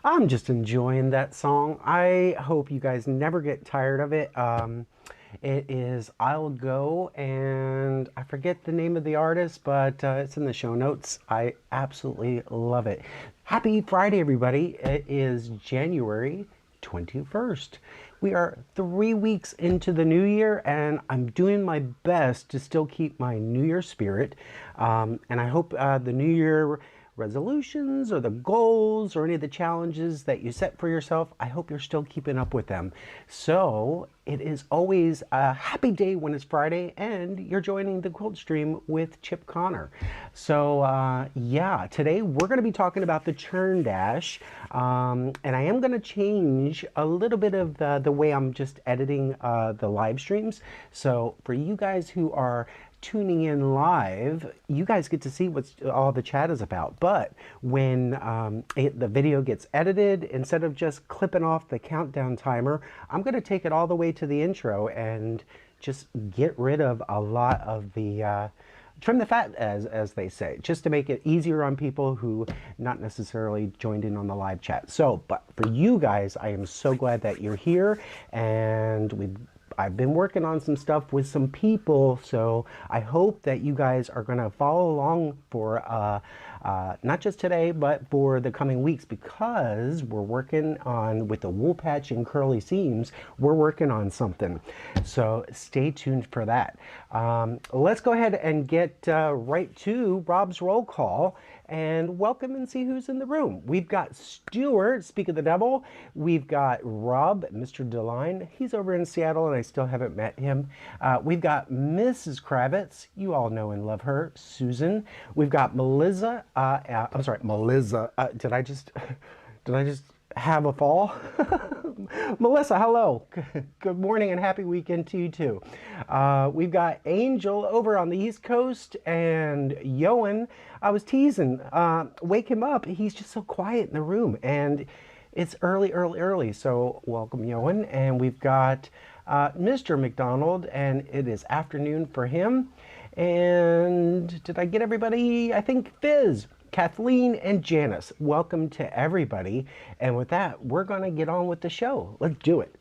I'm just enjoying that song. I hope you guys never get tired of it. It is I'll Go, and I forget the name of the artist, but it's in the show notes. I absolutely love it. Happy Friday, everybody. It is January 21st. We are 3 weeks into the new year, and I'm doing my best to still keep my New Year spirit. And I hope the New Year resolutions or the goals or any of the challenges that you set for yourself, I hope you're still keeping up with them. So it is always a happy day when it's Friday and you're joining the quilt stream with Chip Connor. So yeah, today we're going to be talking about the Churn Dash, and I am going to change a little bit of the way I'm just editing the live streams. So for you guys who are tuning in live, you guys get to see what all the chat is about. But when the video gets edited, instead of just clipping off the countdown timer, I'm going to take it all the way to the intro and just get rid of a lot of the trim the fat, as they say, just to make it easier on people who not necessarily joined in on the live chat. So, but for you guys, I am so glad that you're here, and I've been working on some stuff with some people, so I hope that you guys are going to follow along for not just today, but for the coming weeks, because we're working on, with the wool patch and curly seams, we're working on something. So stay tuned for that. Let's go ahead and get right to Rob's roll call and welcome and see who's in the room. We've got Stuart, speak of the devil. We've got Rob, Mr. DeLine. He's over in Seattle and I still haven't met him. We've got Mrs. Kravitz. You all know and love her. Susan. We've got Melissa. I'm sorry, Melissa. Did I just have a fall? Melissa, hello. Good morning and happy weekend to you too. We've got Angel over on the East Coast, and Yoan. I was teasing, wake him up. He's just so quiet in the room, and it's early. So welcome, Yoan. And we've got Mr. McDonald, and it is afternoon for him. And did I get everybody? I think Fizz, Kathleen, and Janice. Welcome to everybody. And with that, we're going to get on with the show. Let's do it.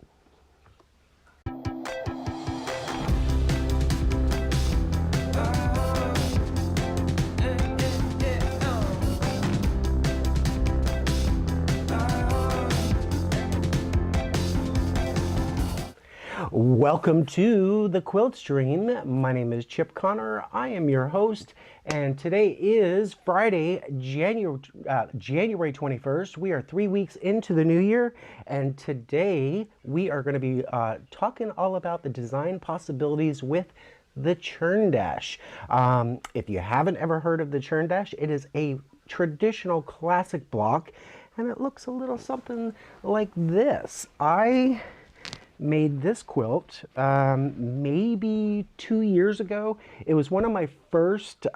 Welcome to the Quilt Stream. My name is Chip Connor. I am your host, and today is Friday, January 21st. We are 3 weeks into the new year, and today we are going to be talking all about the design possibilities with the Churn Dash. If you haven't ever heard of the Churn Dash, it is a traditional classic block, and it looks a little something like this. I made this quilt maybe 2 years ago. It was one of my first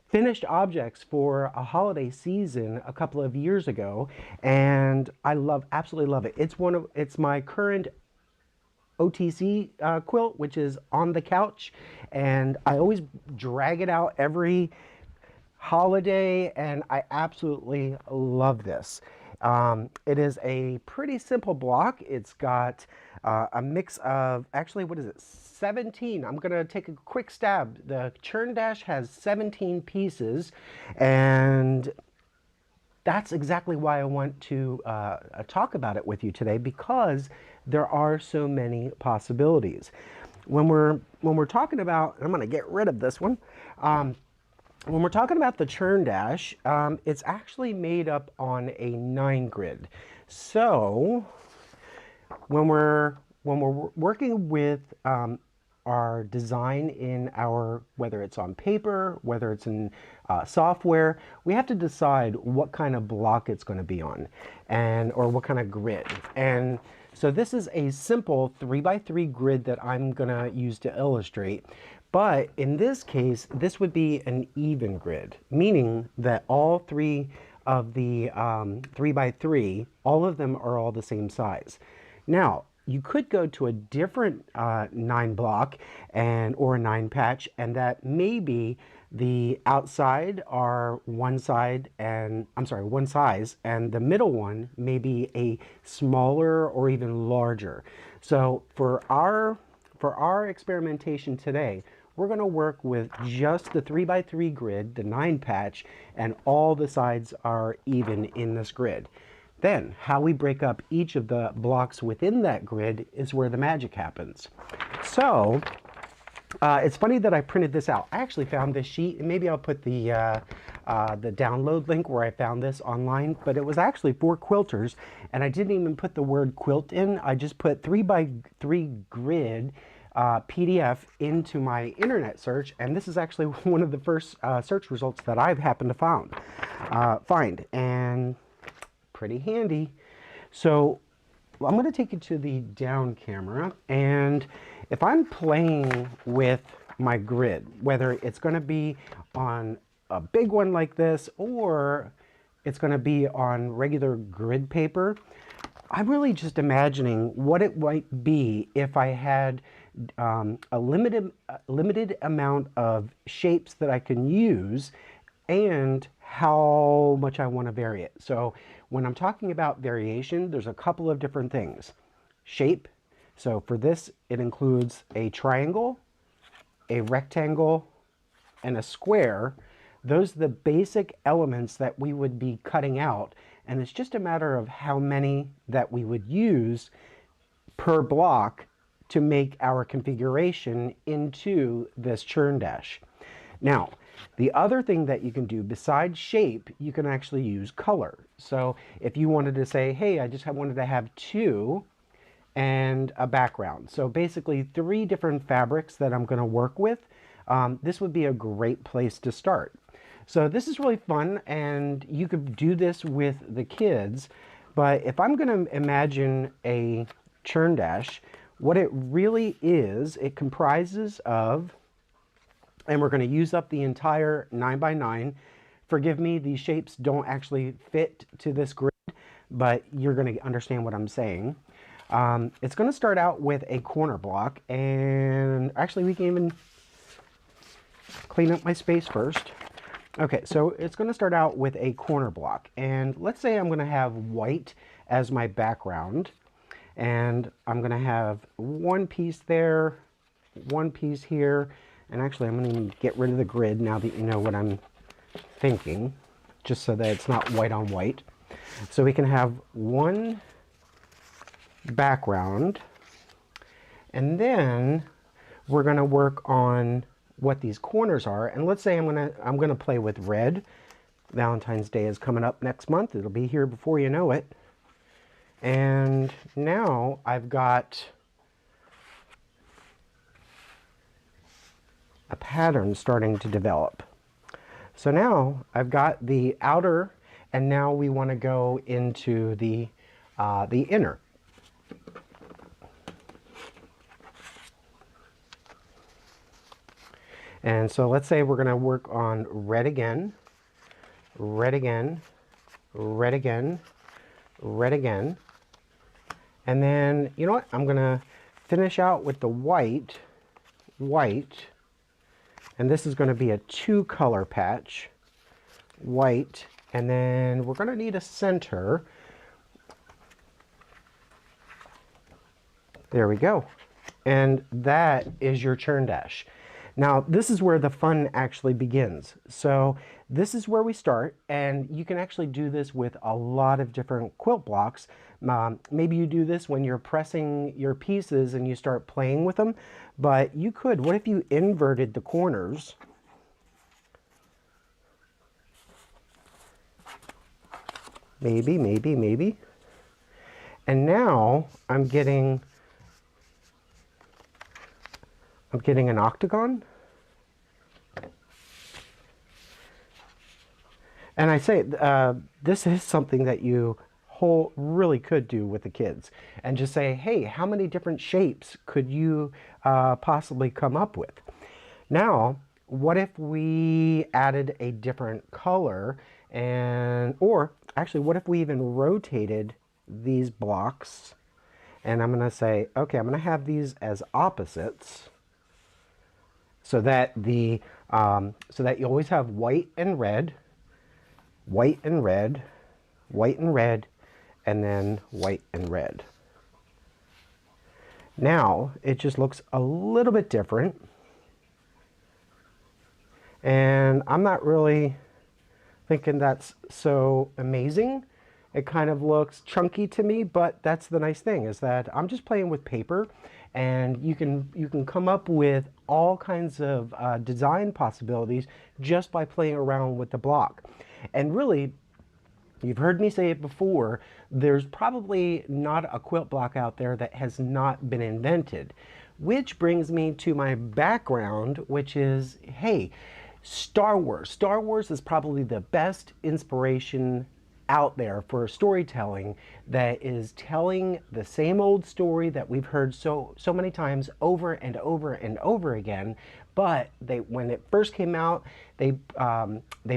finished objects for a holiday season a couple of years ago, and I absolutely love it. It's my current OTC quilt, which is on the couch, and I always drag it out every holiday, and I absolutely love this. It is a pretty simple block. It's got a mix of, actually, what is it, 17. I'm going to take a quick stab. The Churn Dash has 17 pieces, and that's exactly why I want to talk about it with you today, because there are so many possibilities. When we're talking about, I'm going to get rid of this one. When we're talking about the Churn Dash, it's actually made up on a 9 grid. So when we're working with our design in whether it's on paper, whether it's in software, we have to decide what kind of block it's going to be on, or what kind of grid. And so this is a simple 3x3 grid that I'm going to use to illustrate. But in this case, this would be an even grid, meaning that all three of the 3x3, all of them are all the same size. Now, you could go to a different 9 block or a 9 patch, and that maybe The outside are one side and, I'm sorry, one size, and the middle one may be a smaller or even larger. So for our experimentation today, we're going to work with just the 3x3 grid, the 9 patch, and all the sides are even in this grid. Then, how we break up each of the blocks within that grid is where the magic happens. So, it's funny that I printed this out. I actually found this sheet, and maybe I'll put the download link where I found this online, but it was actually for quilters, and I didn't even put the word quilt in. I just put 3x3 grid PDF into my internet search, and this is actually one of the first search results that I've happened to find, and pretty handy. So I'm going to take it to the down camera, and if I'm playing with my grid, whether it's going to be on a big one like this or it's going to be on regular grid paper, I'm really just imagining what it might be if I had a limited amount of shapes that I can use and how much I want to vary it. So when I'm talking about variation, there's a couple of different things. Shape. So for this, it includes a triangle, a rectangle, and a square. Those are the basic elements that we would be cutting out. And it's just a matter of how many that we would use per block to make our configuration into this churn dash. Now, the other thing that you can do besides shape, you can actually use color. So if you wanted to say, hey, I just wanted to have 2 and a background. So basically 3 different fabrics that I'm going to work with. This would be a great place to start. So this is really fun, and you could do this with the kids. But if I'm going to imagine a churn dash, what it really is, it comprises of, and we're going to use up the entire 9x9. Forgive me, these shapes don't actually fit to this grid, but you're going to understand what I'm saying. It's going to start out with a corner block, and actually we can even clean up my space first. Okay, so it's going to start out with a corner block, and let's say I'm going to have white as my background, and I'm going to have one piece there, one piece here, and actually I'm going to get rid of the grid now that you know what I'm thinking, just so that it's not white on white. So we can have one background, and then we're going to work on what these corners are. And let's say I'm gonna play with red. Valentine's Day is coming up next month. It'll be here before you know it. And now I've got a pattern starting to develop. So now I've got the outer, and now we want to go into the inner. And so let's say we're going to work on red again, red again, red again, red again. And then, you know what? I'm going to finish out with the white, white. And this is going to be a 2-color patch, white. And then we're going to need a center. There we go. And that is your churn dash. Now, this is where the fun actually begins. So this is where we start, and you can actually do this with a lot of different quilt blocks. Maybe you do this when you're pressing your pieces and you start playing with them, but you could. What if you inverted the corners? Maybe, maybe, maybe. And now I'm getting an octagon. And I say, this is something that you really could do with the kids. And just say, hey, how many different shapes could you possibly come up with? Now, what if we added a different color? Or actually, what if we even rotated these blocks? And I'm going to say, okay, I'm going to have these as opposites, so that the so that you always have white and red, white and red, white and red, and then white and red. Now it just looks a little bit different, and I'm not really thinking that's so amazing. It kind of looks chunky to me, but that's the nice thing, is that I'm just playing with paper, and you can come up with all kinds of design possibilities just by playing around with the block. And really, you've heard me say it before, there's probably not a quilt block out there that has not been invented. Which brings me to my background, which is, hey, Star Wars. Star Wars is probably the best inspiration out there for storytelling that is telling the same old story that we've heard so many times over and over and over again. But when it first came out, they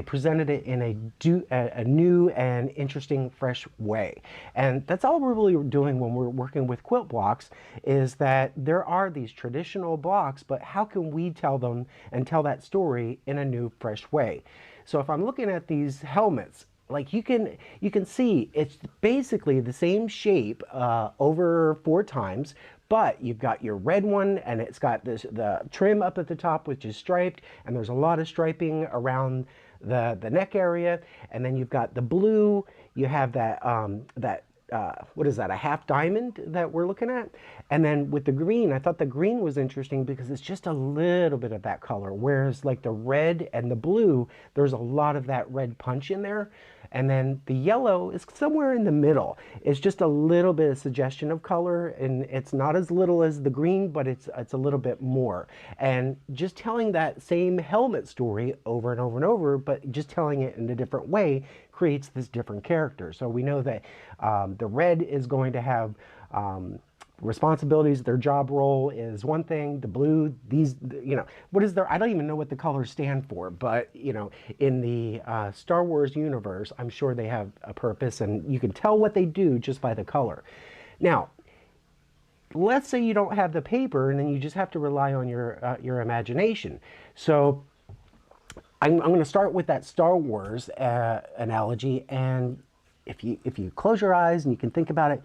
presented it in a new and interesting, fresh way. And that's all we're really doing when we're working with quilt blocks, is that there are these traditional blocks, but how can we tell them and tell that story in a new, fresh way? So if I'm looking at these helmets, like you can see it's basically the same shape over 4 times, but you've got your red one, and it's got the trim up at the top, which is striped, and there's a lot of striping around the neck area. And then you've got the blue. You have that what is that, a half diamond that we're looking at? And then with the green, I thought the green was interesting because it's just a little bit of that color, whereas like the red and the blue, there's a lot of that red punch in there. And then the yellow is somewhere in the middle. It's just a little bit of suggestion of color, and it's not as little as the green, but it's a little bit more. And just telling that same helmet story over and over and over, but just telling it in a different way creates this different character. So we know that the red is going to have responsibilities. Their job role is one thing. The blue, these, what is their, I don't even know what the colors stand for, but in the Star Wars universe, I'm sure they have a purpose, and you can tell what they do just by the color. Now, let's say you don't have the paper, and then you just have to rely on your imagination. So I'm going to start with that Star Wars analogy, and if you close your eyes and you can think about it,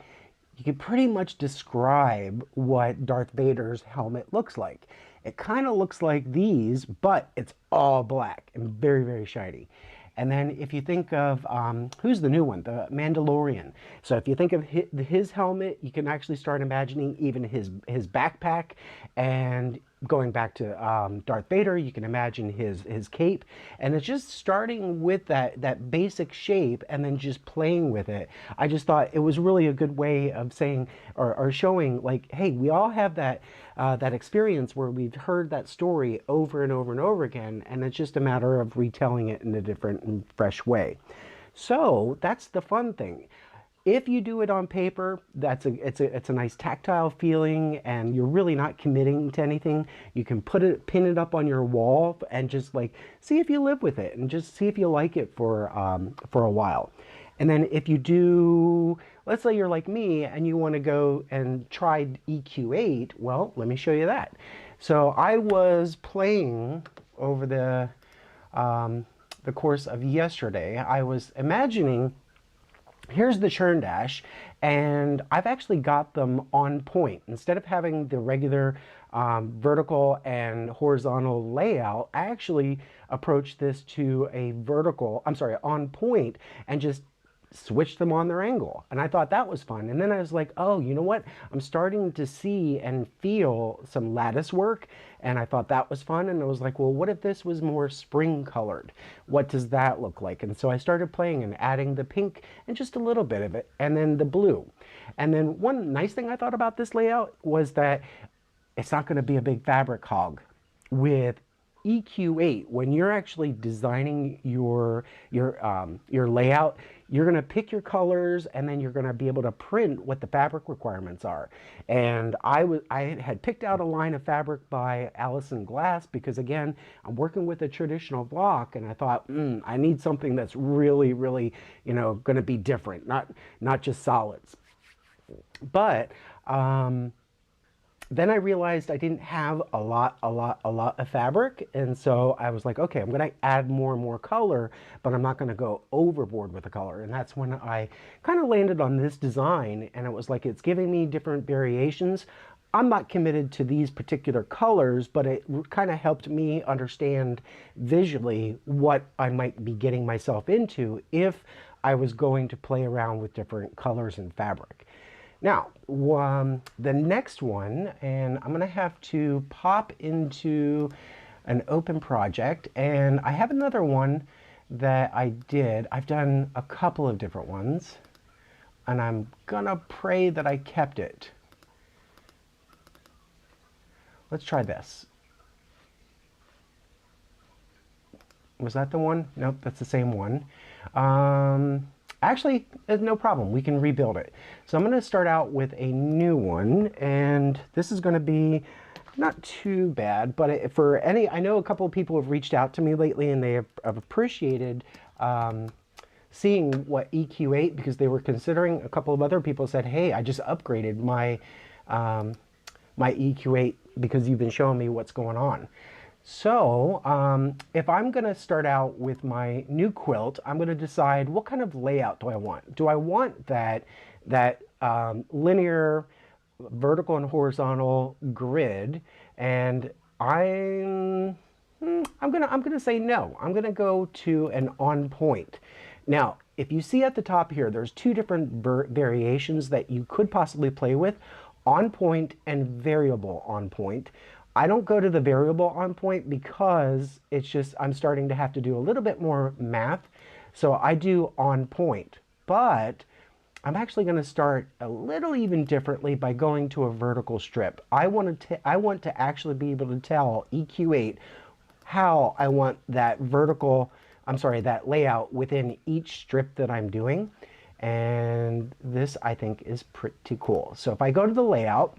you can pretty much describe what Darth Vader's helmet looks like. It kind of looks like these, but it's all black and very, very shiny. And then if you think of, who's the new one? The Mandalorian. So if you think of his helmet, you can actually start imagining even his backpack. And going back to Darth Vader, you can imagine his cape. And it's just starting with that basic shape and then just playing with it. I just thought it was really a good way of saying or showing, like, hey, we all have that experience where we've heard that story over and over and over again, and it's just a matter of retelling it in a different and fresh way. So that's the fun thing. If you do it on paper, it's a nice tactile feeling, and you're really not committing to anything. You can pin it up on your wall and just like see if you live with it, and just see if you like it for a while. And then if you do, let's say you're like me and you want to go and try EQ8, well, let me show you that. So I was playing over the course of yesterday. I was imagining, here's the churn dash, and I've actually got them on point. Instead of having the regular vertical and horizontal layout, I actually approached this to a on point, and just switch them on their angle. And I thought that was fun. And then I was like, oh, you know what? I'm starting to see and feel some lattice work. And I thought that was fun. And I was like, well, what if this was more spring colored? What does that look like? And so I started playing and adding the pink and just a little bit of it, and then the blue. And then one nice thing I thought about this layout was that it's not going to be a big fabric hog. With EQ8, when you're actually designing your layout, you're going to pick your colors, and then you're going to be able to print what the fabric requirements are. And I had picked out a line of fabric by Allison Glass because, again, I'm working with a traditional block, and I thought, I need something that's really, really, going to be different, not just solids. But then I realized I didn't have a lot of fabric. And so I was like, okay, I'm going to add more and more color, but I'm not going to go overboard with the color. And that's when I kind of landed on this design. And it was like, it's giving me different variations. I'm not committed to these particular colors, but it kind of helped me understand visually what I might be getting myself into if I was going to play around with different colors and fabric. Now, the next one, and I'm going to have to pop into an open project, and I have another one that I did. I've done a couple of different ones, and I'm going to pray that I kept it. Let's try this. Was that the one? Nope, that's the same one. Actually, no problem. We can rebuild it. So I'm going to start out with a new one, and this is going to be not too bad, but I know a couple of people have reached out to me lately, and they have appreciated seeing what EQ8, because they were considering, a couple of other people said, hey, I just upgraded my my EQ8 because you've been showing me what's going on. So if I'm going to start out with my new quilt, I'm going to decide what kind of layout do I want. Do I want that linear, vertical and horizontal grid? And I'm gonna say no. I'm gonna go to an on point. Now, if you see at the top here, there's two different variations that you could possibly play with: on point and variable on point. I don't go to the variable on point because it's just, I'm starting to have to do a little bit more math. So I do on point, but I'm actually going to start a little even differently by going to a vertical strip. I want to actually be able to tell EQ8 how I want that that layout within each strip that I'm doing. And this, I think, is pretty cool. So if I go to the layout,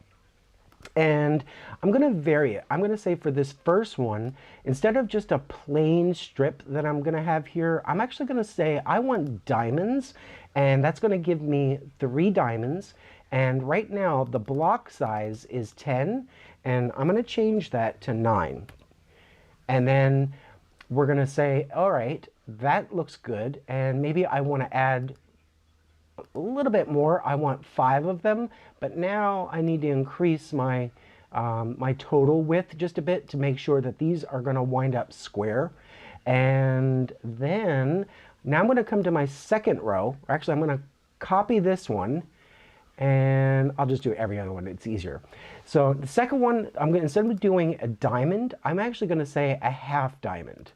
and I'm going to vary it. I'm going to say for this first one, instead of just a plain strip that I'm going to have here, I'm actually going to say I want diamonds, and that's going to give me 3 diamonds. And right now the block size is 10, and I'm going to change that to 9. And then we're going to say, all right, that looks good, and maybe I want to add a little bit more. I want 5 of them, but now I need to increase my my total width just a bit to make sure that these are going to wind up square. And then now I'm going to come to my second row. Actually, I'm going to copy this one, and I'll just do every other one. It's easier. So the second one, instead of doing a diamond, I'm actually going to say a half diamond.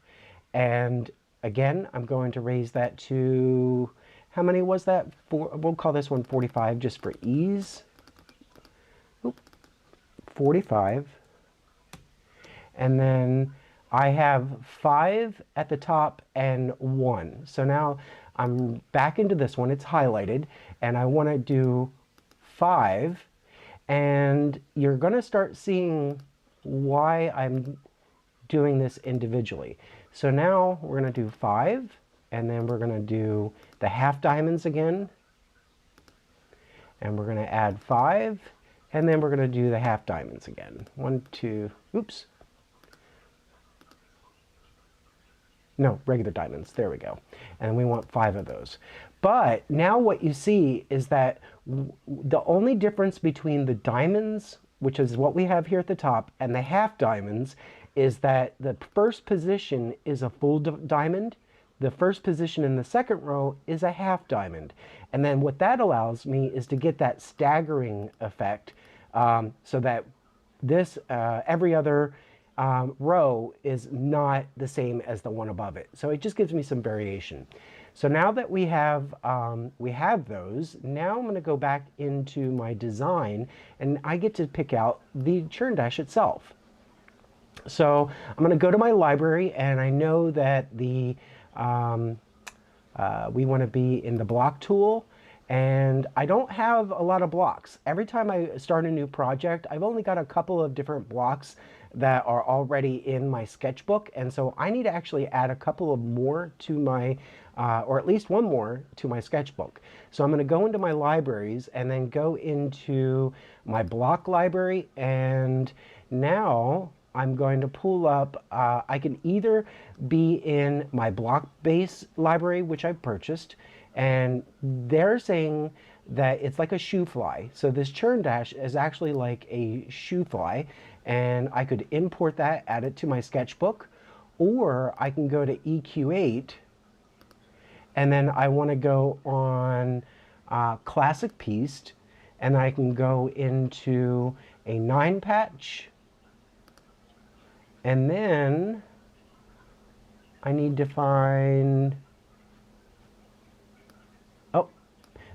And again, I'm going to raise that to, how many was that? We'll call this one 45 just for ease. Oop, 45. And then I have 5 at the top and 1. So now I'm back into this one. It's highlighted, and I want to do 5. And you're going to start seeing why I'm doing this individually. So now we're going to do 5, and then we're going to do the half diamonds again, and we're going to add 5, and then we're going to do the half diamonds again. 1, 2, oops. No, regular diamonds, there we go. And we want 5 of those. But now what you see is that the only difference between the diamonds, which is what we have here at the top, and the half diamonds is that the first position is a full diamond. The first position in the second row is a half diamond. And then what that allows me is to get that staggering effect, so that this, every other row is not the same as the one above it. So it just gives me some variation. So now that we have those, now I'm going to go back into my design, and I get to pick out the churn dash itself. So I'm going to go to my library, and I know that the we want to be in the block tool, and I don't have a lot of blocks. Every time I start a new project, I've only got a couple of different blocks that are already in my sketchbook. And so I need to actually add a couple of more to my, or at least one more to my sketchbook. So I'm going to go into my libraries and then go into my block library. And now I'm going to pull up, I can either be in my block base library, which I purchased, and they're saying that it's like a shoe fly. So this churn dash is actually like a shoe fly, and I could import that, add it to my sketchbook, or I can go to EQ8, and then I want to go on classic pieced, and I can go into a 9 patch, and then I need to find, oh,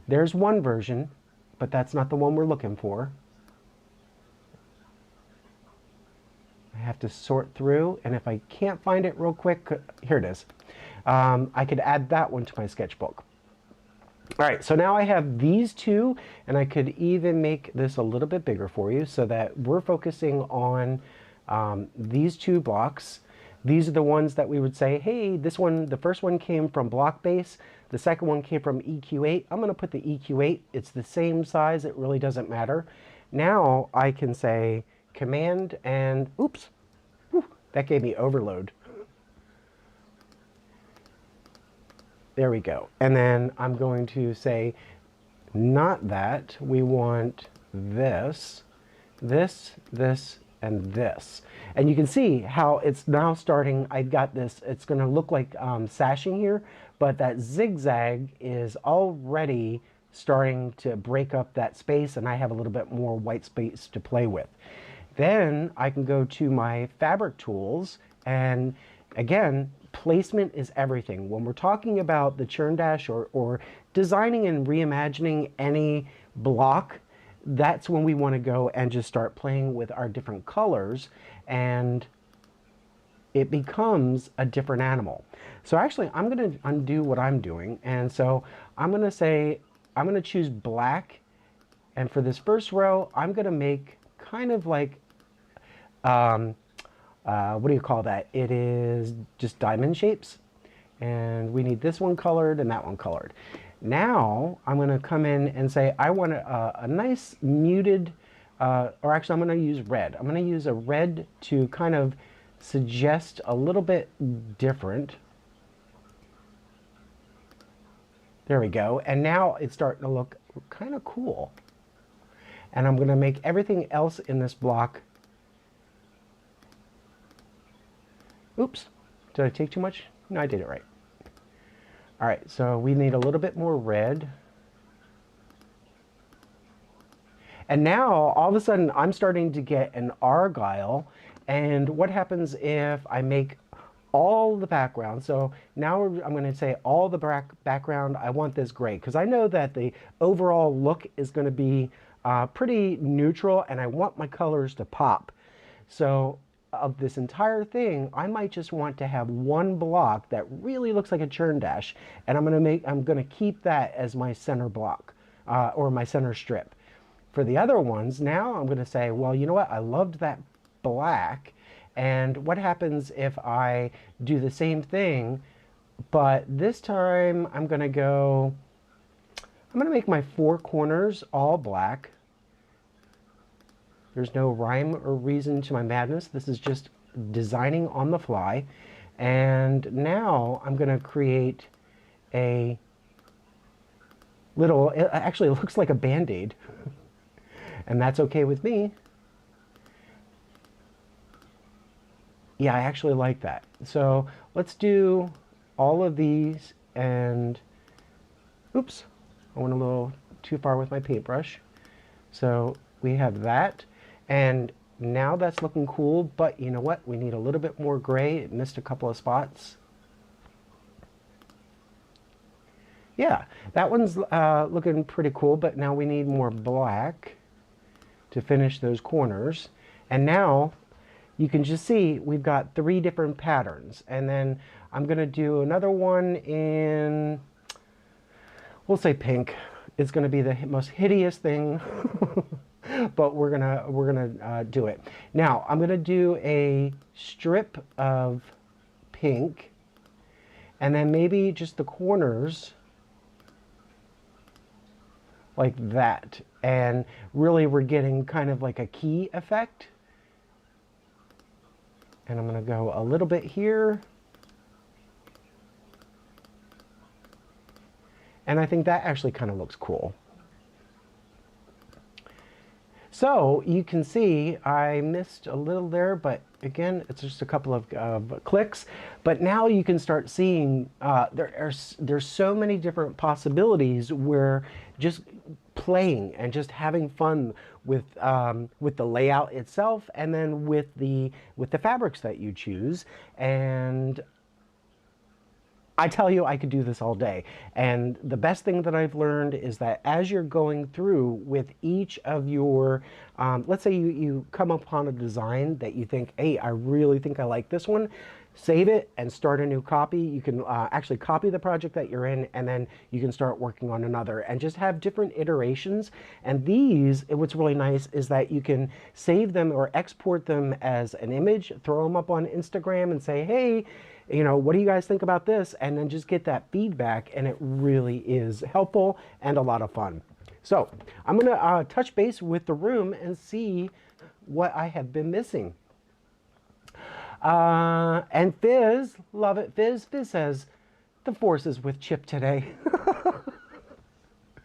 there's one version, but that's not the one we're looking for. I have to sort through, and if I can't find it real quick, here it is. I could add that one to my sketchbook. All right, so now I have these two, and I could even make this a little bit bigger for you so that we're focusing on these two blocks. These are the ones that we would say, hey, this one, the first one came from block base, the second one came from EQ8. I'm going to put the EQ8. It's the same size. It really doesn't matter. Now I can say command and, oops, whew, that gave me overload. There we go. And then I'm going to say, not that. We want this, this, this, and this. And you can see how it's now starting. I've got this, it's going to look like sashing here, but that zigzag is already starting to break up that space, and I have a little bit more white space to play with. Then I can go to my fabric tools, and again, placement is everything. When we're talking about the churn dash or designing and reimagining any block, that's when we want to go and just start playing with our different colors, and it becomes a different animal. So actually, I'm going to undo what I'm doing, and so I'm going to say, I'm going to choose black, and for this first row, I'm going to make kind of like, what do you call that? It is just diamond shapes, and we need this one colored and that one colored. Now I'm going to come in and say I want a nice muted, or actually I'm going to use red. I'm going to use a red to kind of suggest a little bit different. There we go. And now it's starting to look kind of cool. And I'm going to make everything else in this block. Oops, did I take too much? No, I did it right. All right, so we need a little bit more red. And now, all of a sudden, I'm starting to get an argyle. And what happens if I make all the background? So now I'm going to say all the background, I want this gray, because I know that the overall look is going to be pretty neutral, and I want my colors to pop. So of this entire thing, I might just want to have one block that really looks like a churn dash, and I'm going to keep that as my center block, or my center strip. For the other ones, now I'm going to say, well, you know what? I loved that black, and what happens if I do the same thing, but this time I'm going to make my 4 corners all black. There's no rhyme or reason to my madness. This is just designing on the fly. And now I'm going to create a little, it actually looks like a Band-Aid. And that's okay with me. Yeah, I actually like that. So let's do all of these, and oops, I went a little too far with my paintbrush. So we have that. And now that's looking cool, but you know what? We need a little bit more gray. It missed a couple of spots. Yeah, that one's looking pretty cool, but now we need more black to finish those corners. And now you can just see we've got 3 different patterns. And then I'm going to do another one in, we'll say pink. It's going to be the most hideous thing but we're gonna do it. Now I'm gonna do a strip of pink, and then maybe just the corners like that. And really we're getting kind of like a key effect. And I'm gonna go a little bit here. And I think that actually kind of looks cool. So you can see I missed a little there, but again, it's just a couple of clicks. But now you can start seeing there's so many different possibilities where just playing and just having fun with the layout itself, and then with the fabrics that you choose. And I tell you, I could do this all day. And the best thing that I've learned is that as you're going through with each of your, let's say you come upon a design that you think, hey, I really think I like this one, save it and start a new copy. You can actually copy the project that you're in, and then you can start working on another and just have different iterations. And these, what's really nice is that you can save them or export them as an image, throw them up on Instagram and say, hey, you know, what do you guys think about this? And then just get that feedback, and it really is helpful and a lot of fun. So I'm gonna touch base with the room and see what I have been missing. And Fizz, love it, Fizz says, the force is with Chip today.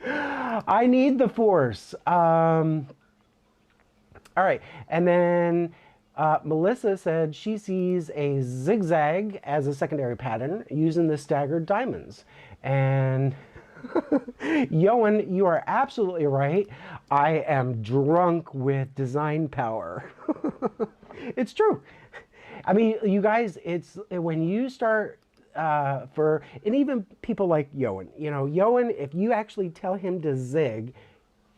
I need the force. All right, and then Melissa said she sees a zigzag as a secondary pattern using the staggered diamonds. And Yoan, you are absolutely right. I am drunk with design power. It's true. I mean, you guys, it's when you start and even people like Yoan, you know, Yoan, if you actually tell him to zig,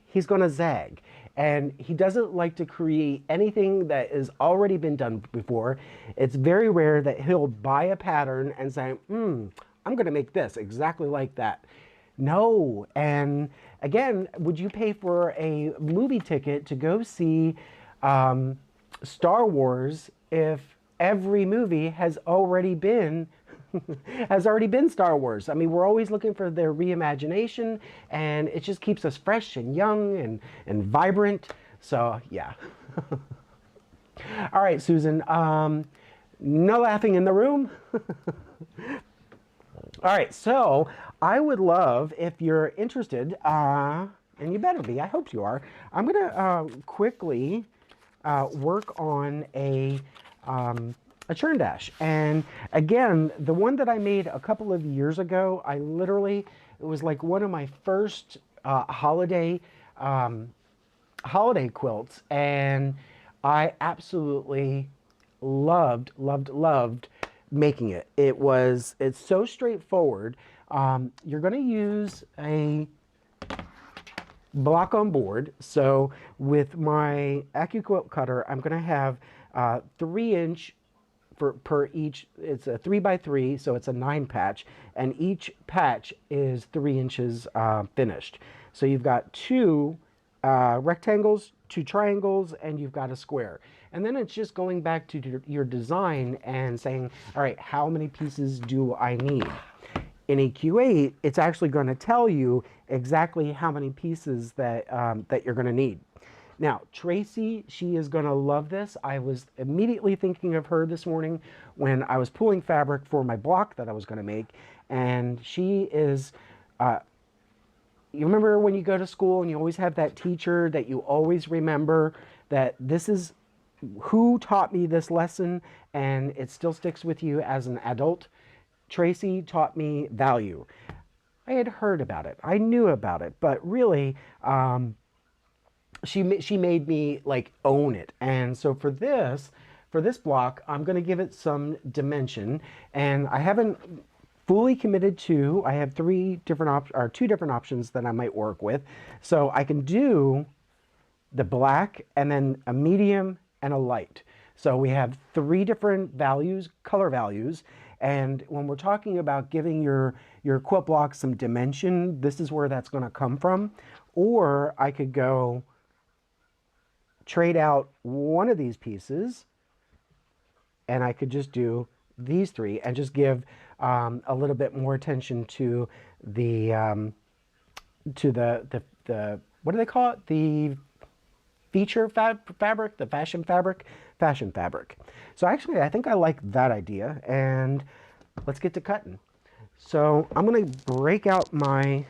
he's going to zag. And he doesn't like to create anything that has already been done before. It's very rare that he'll buy a pattern and say, I'm going to make this exactly like that. No. And again, would you pay for a movie ticket to go see Star Wars if every movie has already been Star Wars? I mean, we're always looking for their reimagination, and it just keeps us fresh and young and vibrant. So yeah. All right, Susan, no laughing in the room. All right, so I would love, if you're interested, and you better be, I hope you are, I'm gonna quickly work on a churn dash. And again, the one that I made a couple of years ago, it was like one of my first holiday quilts, and I absolutely loved making it. It's so straightforward. You're going to use a block on board. So with my Accuquilt cutter, I'm going to have 3-inch per each. It's a 3x3, so it's a 9 patch, and each patch is 3 inches finished. So you've got 2 rectangles, 2 triangles, and you've got a square. And then it's just going back to your design and saying, all right, how many pieces do I need? In EQ8, it's actually going to tell you exactly how many pieces that you're going to need. Now, Tracy, she is going to love this. I was immediately thinking of her this morning when I was pulling fabric for my block that I was going to make. And she is, you remember when you go to school and you always have that teacher that you always remember that this is who taught me this lesson, and it still sticks with you as an adult. Tracy taught me value. I had heard about it. I knew about it, but really, she made me like own it. And so for this block, I'm going to give it some dimension, and I haven't fully committed to. I have 2 different options that I might work with. So I can do the black and then a medium and a light. So we have 3 different values, color values. And when we're talking about giving your quilt block some dimension, this is where that's going to come from. Or I could go trade out one of these pieces, and I could just do these three and just give a little bit more attention to the what do they call it? The feature fabric, the fashion fabric. So actually, I think I like that idea, and let's get to cutting. So I'm going to break out my, and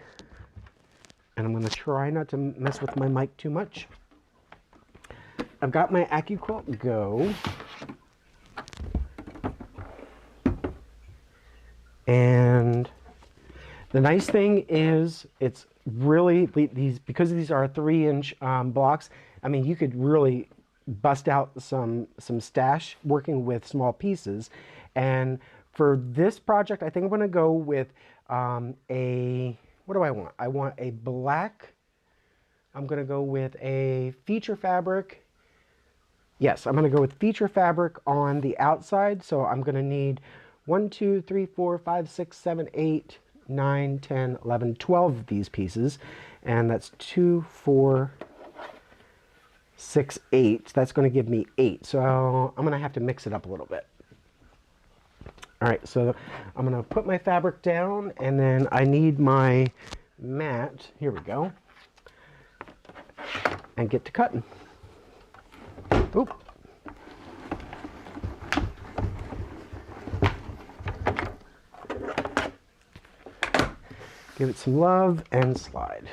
I'm going to try not to mess with my mic too much. I've got my Accuquilt Go. And the nice thing is it's really, because these are 3-inch blocks, I mean, you could really bust out some stash working with small pieces. And for this project, I think I'm going to go with what do I want? I want a black, I'm going to go with a feature fabric. Yes, I'm going to go with feature fabric on the outside. So I'm going to need 1, 2, 3, 4, 5, 6, 7, 8, 9, 10, 11, 12 of these pieces. And that's 2, 4, 6, 8. That's going to give me 8. So I'm going to have to mix it up a little bit. All right, so I'm going to put my fabric down, and then I need my mat. Here we go. And get to cutting. Oop. Give it some love and slide.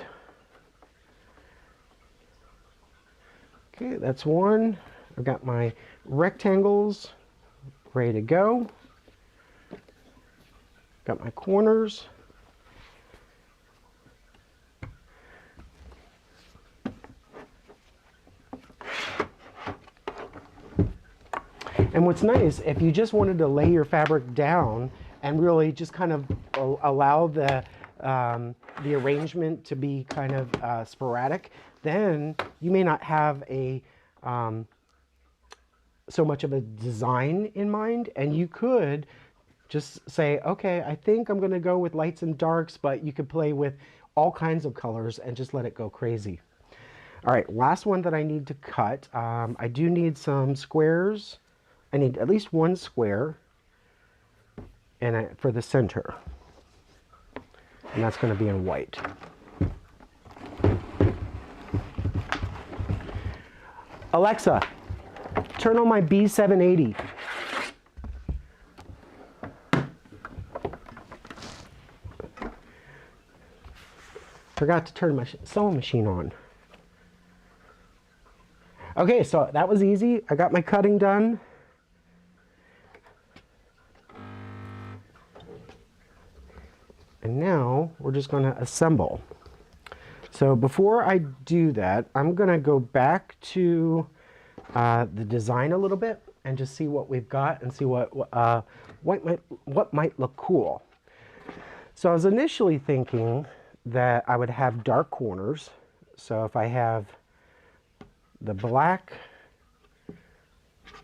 Okay, that's one. I've got my rectangles ready to go. Got my corners. And what's nice, if you just wanted to lay your fabric down and really just kind of allow the arrangement to be kind of sporadic, then you may not have a so much of a design in mind, and you could just say, okay, I think I'm going to go with lights and darks, but you could play with all kinds of colors and just let it go crazy. All right, last one that I need to cut. I do need some squares. I need at least one square and for the center. And that's going to be in white. Alexa, turn on my B780. Forgot to turn my sewing machine on. Okay, so that was easy. I got my cutting done. And now we're just going to assemble. So before I do that, I'm going to go back to the design a little bit and just see what we've got and see what might look cool. So I was initially thinking that I would have dark corners. So if I have the black,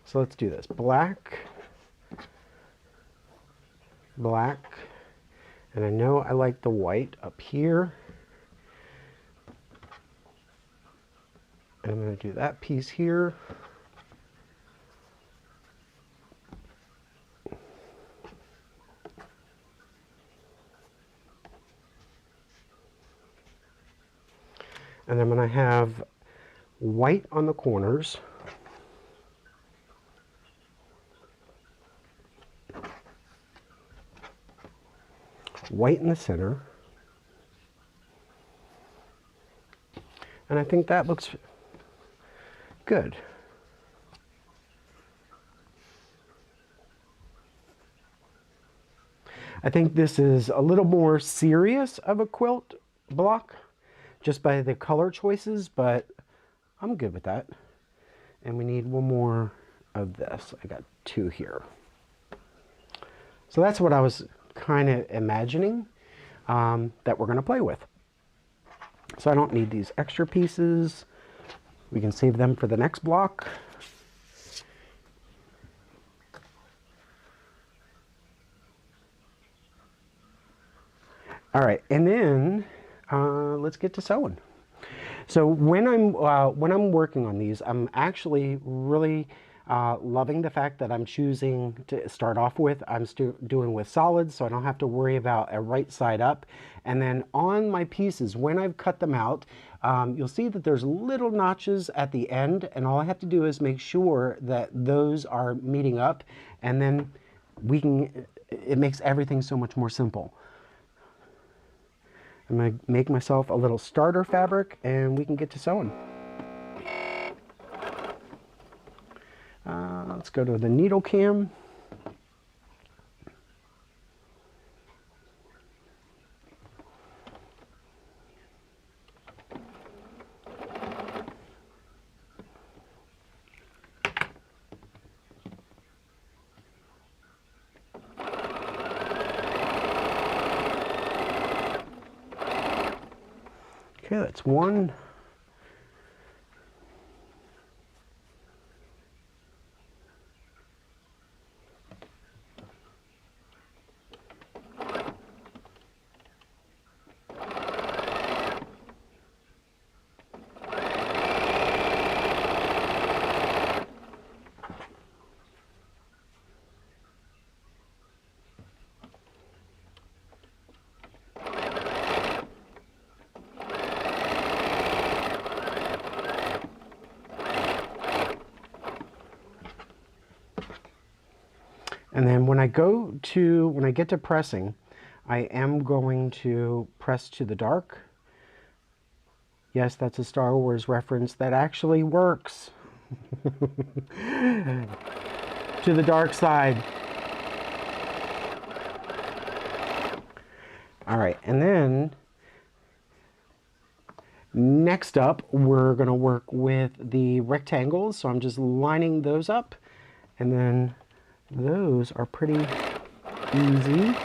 so let's do this, black, black, and I know I like the white up here. And I'm going to do that piece here. And I'm going to have white on the corners. White in the center. And I think that looks good. I think this is a little more serious of a quilt block just by the color choices, but I'm good with that. And we need one more of this. I got 2 here. So that's what I was kind of imagining that we're going to play with. So I don't need these extra pieces. We can save them for the next block. All right, and then let's get to sewing. So when I'm working on these, I'm actually really loving the fact that I'm choosing to start off with. I'm doing with solids, so I don't have to worry about a right side up. And then on my pieces, when I've cut them out, you'll see that there's little notches at the end, and all I have to do is make sure that those are meeting up, and then it makes everything so much more simple. I'm going to make myself a little starter fabric and we can get to sewing. Let's go to the needle cam. Okay, that's one. And then when I get to pressing, I am going to press to the dark. Yes, that's a Star Wars reference that actually works. To the dark side. All right, and then next up, we're going to work with the rectangles. So I'm just lining those up, and then those are pretty easy.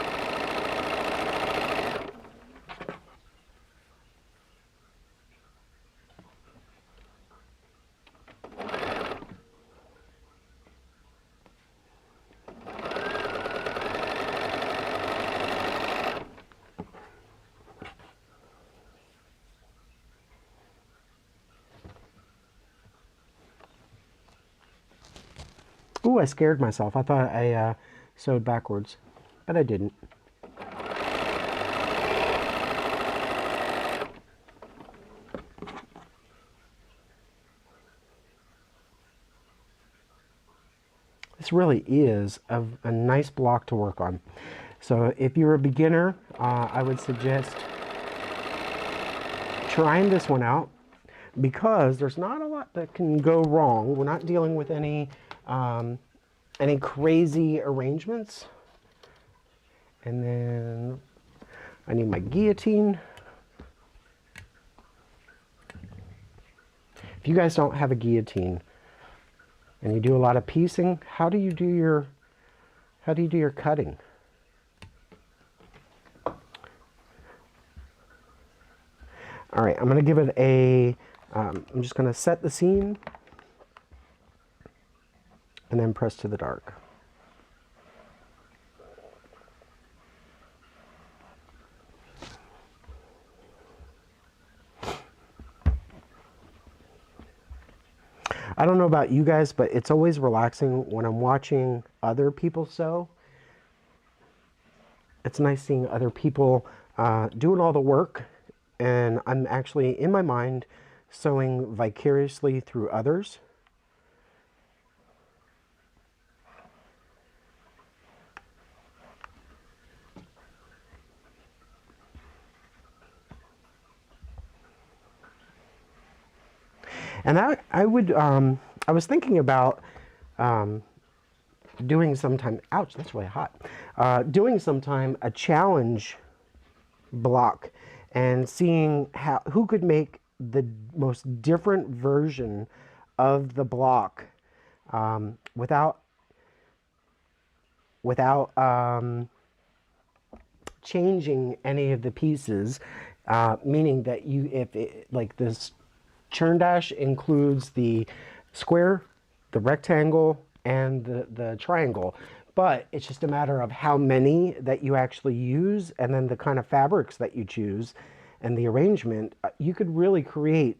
Ooh, I scared myself. I thought I sewed backwards, but I didn't. This really is a nice block to work on. So if you're a beginner, I would suggest trying this one out, because there's not a lot that can go wrong. We're not dealing with any crazy arrangements. And then I need my guillotine. If you guys don't have a guillotine and you do a lot of piecing, how do you do your cutting? All right, I'm going to give it a, I'm just going to set the seam and then press to the dark. I don't know about you guys, but it's always relaxing when I'm watching other people sew. It's nice seeing other people doing all the work, and I'm actually, in my mind, sewing vicariously through others. And I was thinking about doing sometime, ouch, that's really hot, doing sometime a challenge block and seeing who could make the most different version of the block without changing any of the pieces, meaning that like this churn dash includes the square, the rectangle, and the triangle, but it's just a matter of how many that you actually use, and then the kind of fabrics that you choose, and the arrangement, you could really create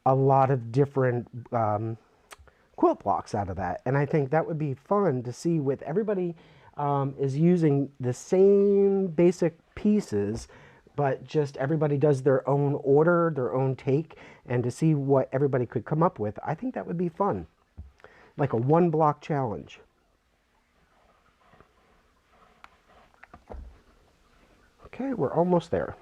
a lot of different quilt blocks out of that. And I think that would be fun to see with everybody is using the same basic pieces, but just everybody does their own order, their own take, and to see what everybody could come up with. I think that would be fun. Like a one block challenge. Okay, we're almost there.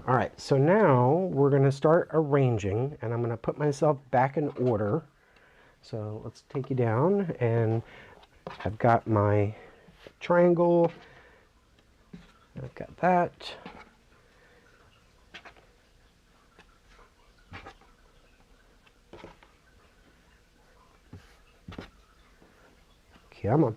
All right, so now we're going to start arranging, and I'm going to put myself back in order. So let's take you down, and I've got my triangle. I've got that. Come on.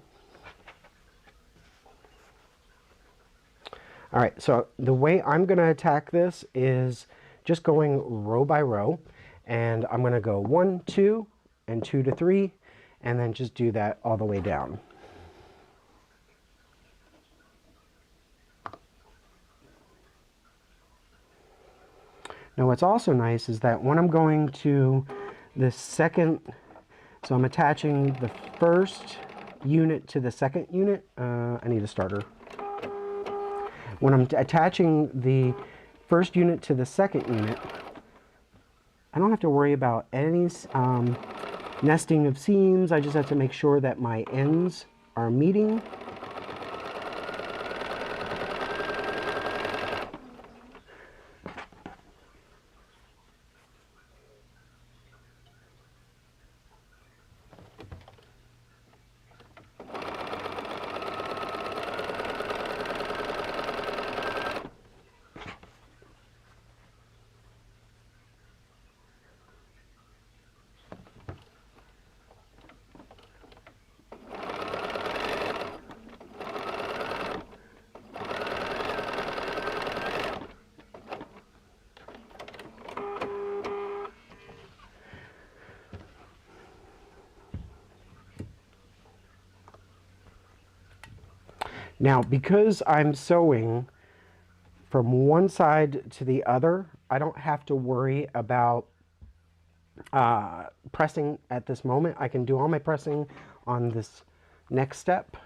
All right, so the way I'm going to attack this is just going row by row, and I'm going to go 1, 2, and 2 to 3, and then just do that all the way down. Now what's also nice is that when I'm going to the second, so I'm attaching the first unit to the second unit. I need a starter. When I'm attaching the first unit to the second unit, I don't have to worry about any nesting of seams. I just have to make sure that my ends are meeting. Now, because I'm sewing from one side to the other, I don't have to worry about pressing at this moment. I can do all my pressing on this next step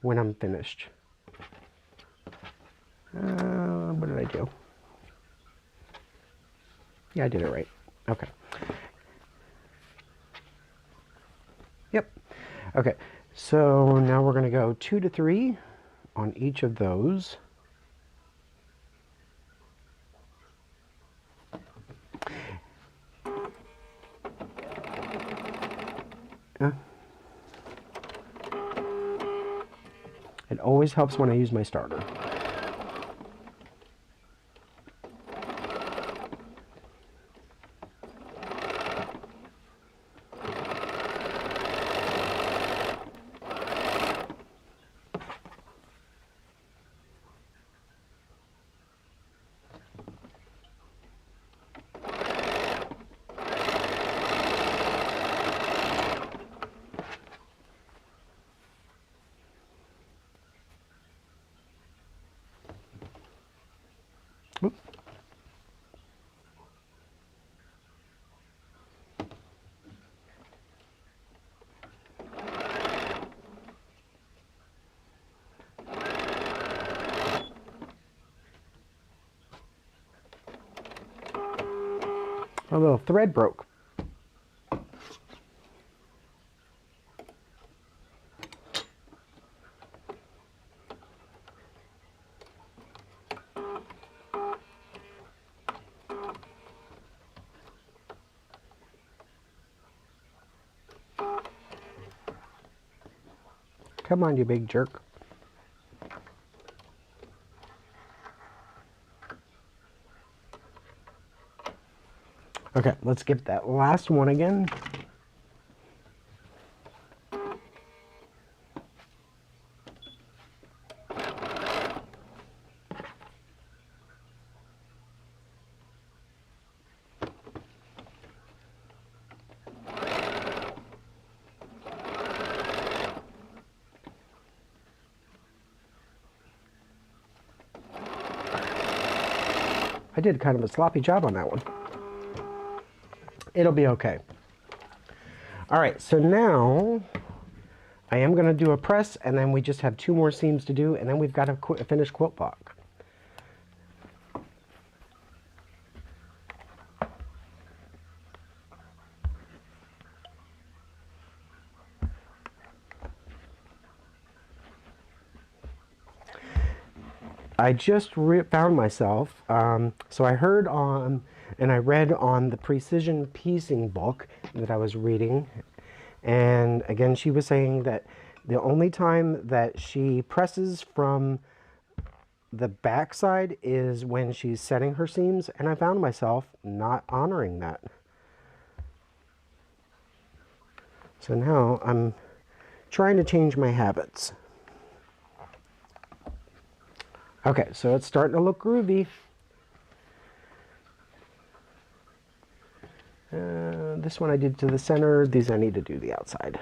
when I'm finished. What did I do? Yeah, I did it right. Okay. Yep. Okay. So now we're going to go 2 to 3 on each of those. It always helps when I use my starter. A little thread broke. Come on, you big jerk. Okay, let's get that last one again. I did kind of a sloppy job on that one. It'll be okay. All right, so now I am going to do a press, and then we just have 2 more seams to do, and then we've got a finished quilt block. I just found myself, so I heard on, and I read on the precision piecing book that I was reading, and again she was saying that the only time that she presses from the back side is when she's setting her seams, and I found myself not honoring that. So now I'm trying to change my habits. Okay, so it's starting to look groovy. This one I did to the center. These I need to do the outside.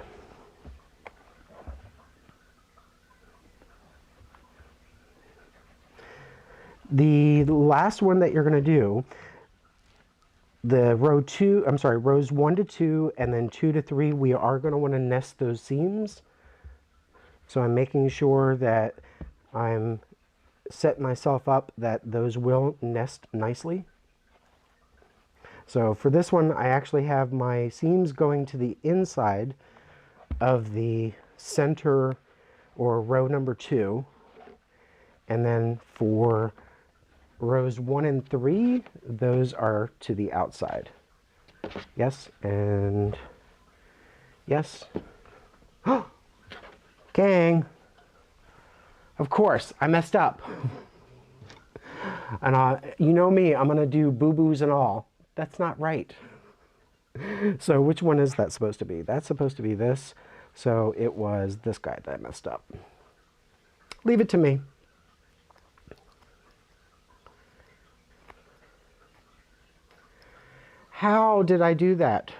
The last one that you're going to do, the rows 1 to 2 and then 2 to 3, we are going to want to nest those seams. So I'm making sure that I'm set myself up that those will nest nicely. So for this one, I actually have my seams going to the inside of the center or row number 2. And then for rows 1 and 3, those are to the outside. Yes, and yes. Gang! Of course, I messed up. And you know me, I'm going to do boo-boos and all. That's not right. So which one is that supposed to be? That's supposed to be this. So it was this guy that I messed up. Leave it to me. How did I do that?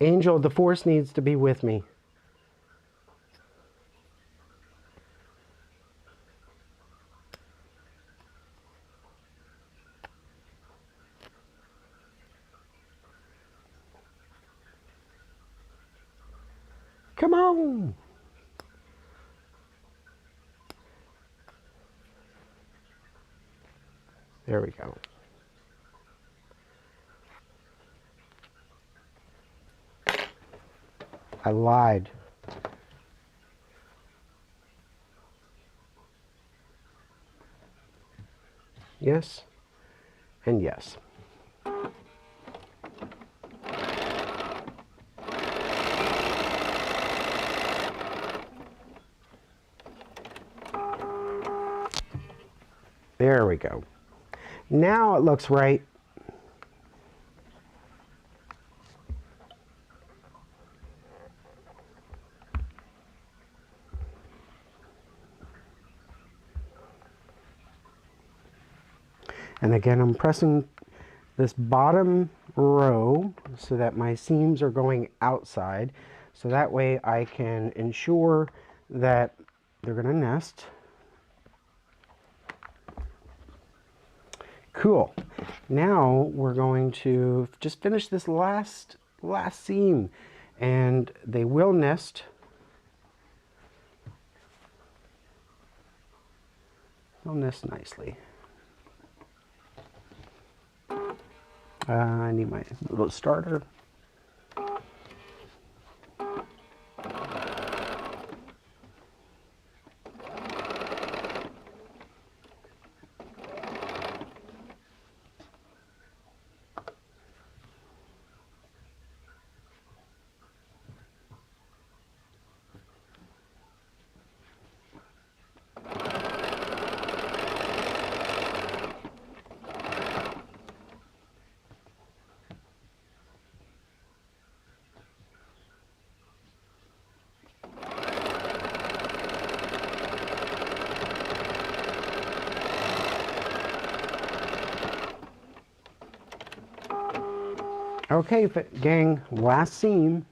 Angel, the force needs to be with me. Come on. There we go. I lied. Yes, and yes. There we go. Now it looks right. And again, I'm pressing this bottom row so that my seams are going outside. So that way I can ensure that they're going to nest. Cool. Now we're going to just finish this last seam, and they will nest. They'll nest nicely. I need my little starter. Okay, gang, last seam.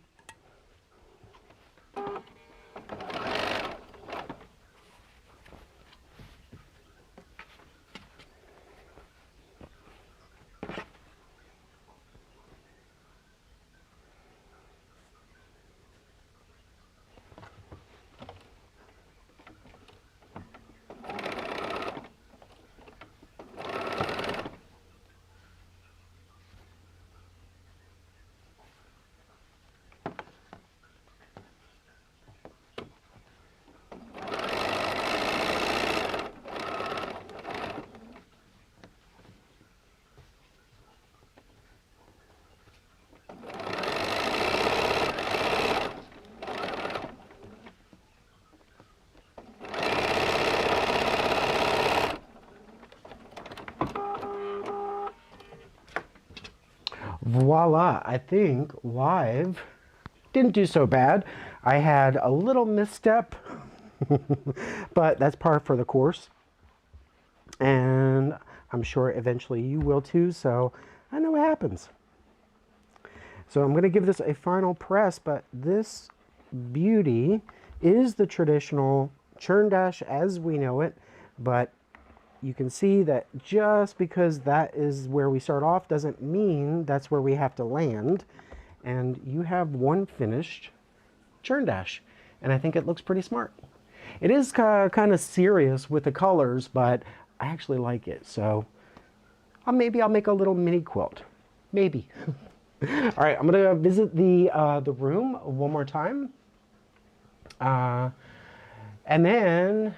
voila, I think live didn't do so bad. I had a little misstep, but that's par for the course. And I'm sure eventually you will too, so I know what happens. So I'm going to give this a final press, but this beauty is the traditional churn dash as we know it, but you can see that just because that is where we start off doesn't mean that's where we have to land. And you have one finished churn dash, and I think it looks pretty smart. It is kind of serious with the colors, but I actually like it. So maybe I'll make a little mini quilt, maybe. All right, I'm gonna visit the room one more time, and then.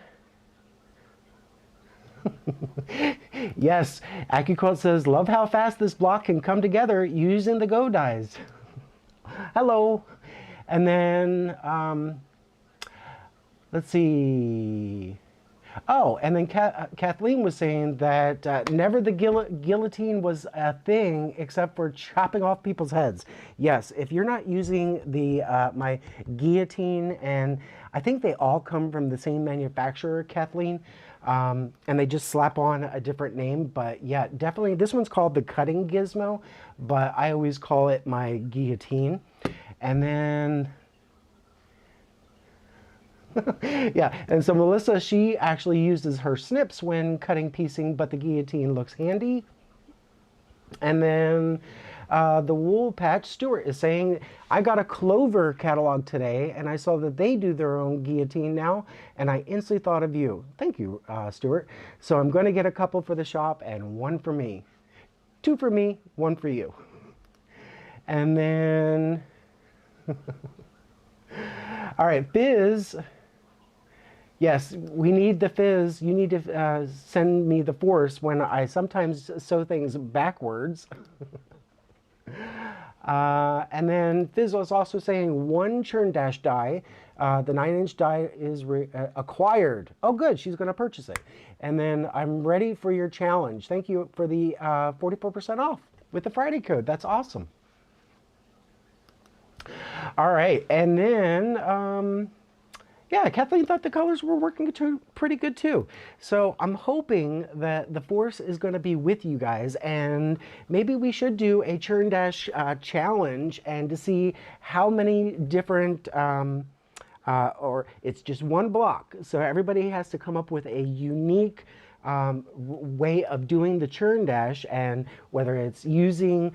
Yes, Accuquilt says, love how fast this block can come together using the Go dies. Hello. And then, let's see. Oh, and then Kathleen was saying that never the guillotine was a thing except for chopping off people's heads. Yes, if you're not using the my guillotine, and I think they all come from the same manufacturer, Kathleen, and they just slap on a different name. But yeah, definitely, this one's called the cutting gizmo, but I always call it my guillotine. And then... yeah, and so Melissa, she actually uses her snips when cutting piecing, but the guillotine looks handy. And then the wool patch, Stuart is saying, I got a Clover catalog today, and I saw that they do their own guillotine now, and I instantly thought of you. Thank you, Stuart. So I'm going to get a couple for the shop and one for me. 2 for me, 1 for you. And then... all right, Fizz... yes, we need the Fizz. You need to send me the force when I sometimes sew things backwards. And then Fizz was also saying 1 churn dash die. The 9-inch die is acquired. Oh, good. She's going to purchase it. And then I'm ready for your challenge. Thank you for the 44% off with the Friday code. That's awesome. All right. And then... yeah, Kathleen thought the colors were working pretty good too. So I'm hoping that the force is going to be with you guys, and maybe we should do a churn dash challenge and to see how many different, or it's just one block. So everybody has to come up with a unique way of doing the churn dash, and whether it's using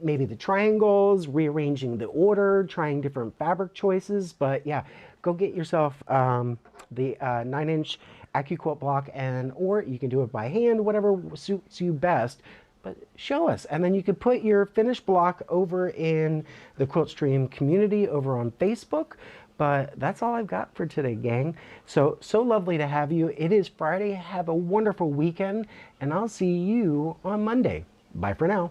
maybe the triangles, rearranging the order, trying different fabric choices. But yeah, go get yourself the 9-inch Accuquilt block, or you can do it by hand, whatever suits you best. But show us, and then you could put your finished block over in the Quilt Stream community over on Facebook. But that's all I've got for today, gang. So lovely to have you. It is Friday. Have a wonderful weekend, and I'll see you on Monday. Bye for now.